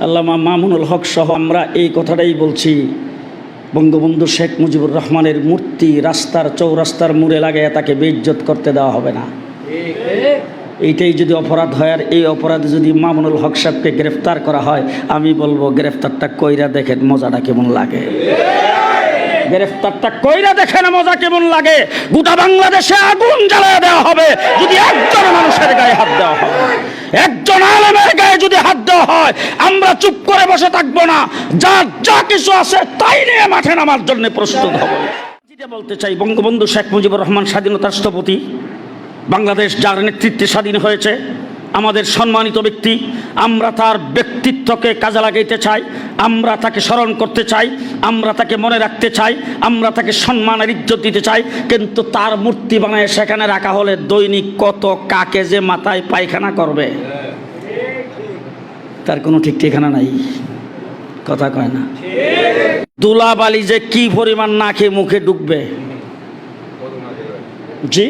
আল্লামা মামুনুল হক সহ আমরা এই কথাটাই বলছি, বঙ্গবন্ধু শেখ মুজিবুর রহমানের মূর্তি রাস্তার চৌরাস্তার মোড়ে লাগায় তাকে বেইজ্জত করতে দেওয়া হবে না। এইটাই যদি অপরাধ হয়, আর এই অপরাধে যদি মামুনুল হক সাহেবকে গ্রেফতার করা হয়, আমি বলবো গ্রেফতারটা কইরা দেখেন মজাটা কেমন লাগে। গ্রেফতারটা কইরা দেখেন মজা কেমন লাগে। গোটা বাংলাদেশে আগুন জ্বালিয়ে দেওয়া হবে যদি একজন মানুষের গায়ে হাত দেওয়া হয়, একজন আলেমের গায়ে যদি হাত দেওয়া হয়। আমরা চুপ করে বসে থাকবো না, যার যা কিছু আছে তাই নিয়ে মাঠে নামার জন্য প্রস্তুত হব। যেটা বলতে চাই, বঙ্গবন্ধু শেখ মুজিবুর রহমান স্বাধীনতার স্থপতি, বাংলাদেশ যার নেতৃত্বে স্বাধীন হয়েছে, আমাদের সম্মানিত ব্যক্তি। আমরা তার ব্যক্তিত্বকে কাজে লাগাইতে চাই, আমরা তাকে স্মরণ করতে চাই, আমরা তাকে মনে রাখতে চাই, আমরা তাকে সম্মান আর ইজ্জত দিতে চাই। কিন্তু তার মূর্তি বানায় সেখানে রাখা হলে দৈনিক কত কাকে যে মাথায় পায়খানা করবে তার কোনো ঠিক ঠিকানা নাই। কথা কয় না? ধুলাবালি যে কি পরিমাণ না খেয়ে মুখে ঢুকবে। জি,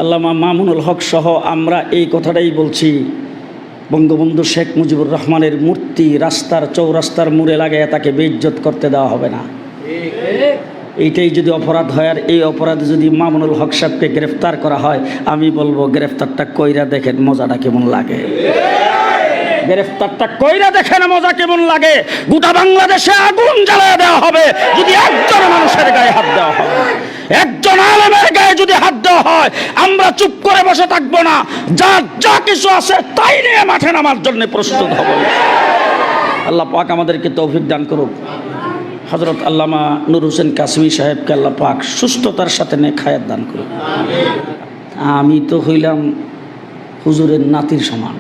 আল্লামা মামুনুল হক সহ আমরা এই কথাটাই বলছি, বঙ্গবন্ধু শেখ মুজিবুর রহমানের মূর্তি রাস্তার চৌরাস্তার মোড়ে লাগায় তাকে বেইজ্জত করতে দেওয়া হবে না। এইটাই যদি অপরাধ হয়, আর এই অপরাধে যদি মামুনুল হক সাহেবকে গ্রেফতার করা হয়, আমি বলবো গ্রেফতারটা কইরা দেখেন মজাটা কেমন লাগে। গ্রেফতারটা কইরা দেখেন মজা কেমন লাগে। গোটা বাংলাদেশে আগুন জ্বালিয়ে দেওয়া হবে যদি একজন মানুষের গায়ে হাত দেওয়া হয়, একজন আলেমের গায়ে যদি হাত দেওয়া হয়। আমরা চুপ করে বসে থাকবো না, যার যা কিছু আছে তাই নিয়ে মাঠে নামার জন্য প্রস্তুত হব। আল্লাহ পাক আমাদেরকে তৌফিক দান করুক। হযরত আল্লামা নূর হোসেন কাসেমি সাহেবকে আল্লাহ পাক সুস্থতার সাথে নেক হায়াত দান করুক। আমি তো হইলাম হুজুরের নাতির সমান,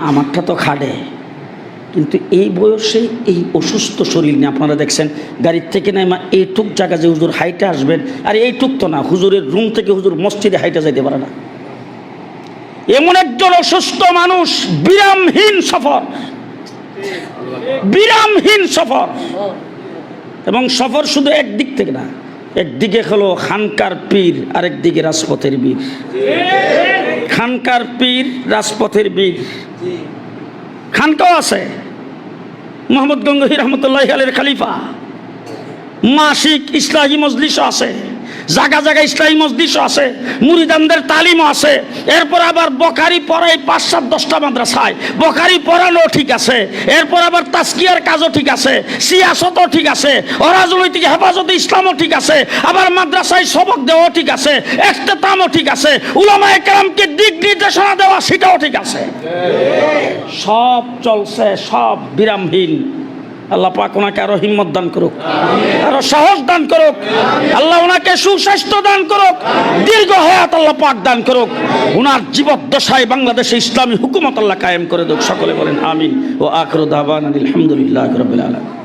আমারটা তো খাটে, কিন্তু এই বয়সে এই অসুস্থ শরীর নিয়ে আপনারা দেখছেন গাড়ির থেকে নেমা এইটুক জায়গা যে হুজুর হাইটে আসবেন, আর এইটুক তো না, হুজুরের রুম থেকে হুজুর মসজিদে হাইটে যাইতে পারে না। এমন একজন অসুস্থ মানুষ, বিরামহীন সফর, বিরামহীন সফর। এবং সফর শুধু একদিক থেকে না, একদিকে হলো খানকার পীর, আরেকদিকে রাজপথের বীর। খানকার পীর, রাজপথের বীর। খানকাও আছে, মোহাম্মদ গঙ্গোহী রহমতুল্লাহি আলাইহির খলিফা। মাসিক ইসলাহি মজলিসও আছে, জায়গা জায়গা ইসলাহি মজলিসও আছে, মুরিদানদের তালিমও আছে। এরপর আবার বখারি পড়াই ৫-৭-১০টা মাদ্রাসায়, বখারি পড়ানো ঠিক আছে। এরপর আবার তাজকিয়ার কাজও ঠিক আছে, সিয়াসতও ঠিক আছে, অরাজনৈতিক হেফাজতে ইসলামও ঠিক আছে, আবার মাদ্রাসায় সবক দেওয়াও ঠিক আছে, ইখতিতামও ঠিক আছে, উলামায়ে কেরামকে দিক নির্দেশনা দেওয়া সেটাও ঠিক আছে। সব চলছে, সব বিরামহীন। আল্লাহ পাক ওনাকে আরো হিম্মত দান করুক, আরো সাহস দান করুক। আল্লাহ ওনাকে সুস্বাস্থ্য দান করুক, দীর্ঘ হায়াত আল্লাহ পাক দান করুক। ওনার জীবদ্দশায় বাংলাদেশে ইসলামী হুকুমত আল্লাহ কায়েম করে দেখ। সকলে বলেন আমিন। ও আখিরু দাওয়ানা আলহামদুলিল্লাহি রাব্বিল আলামিন।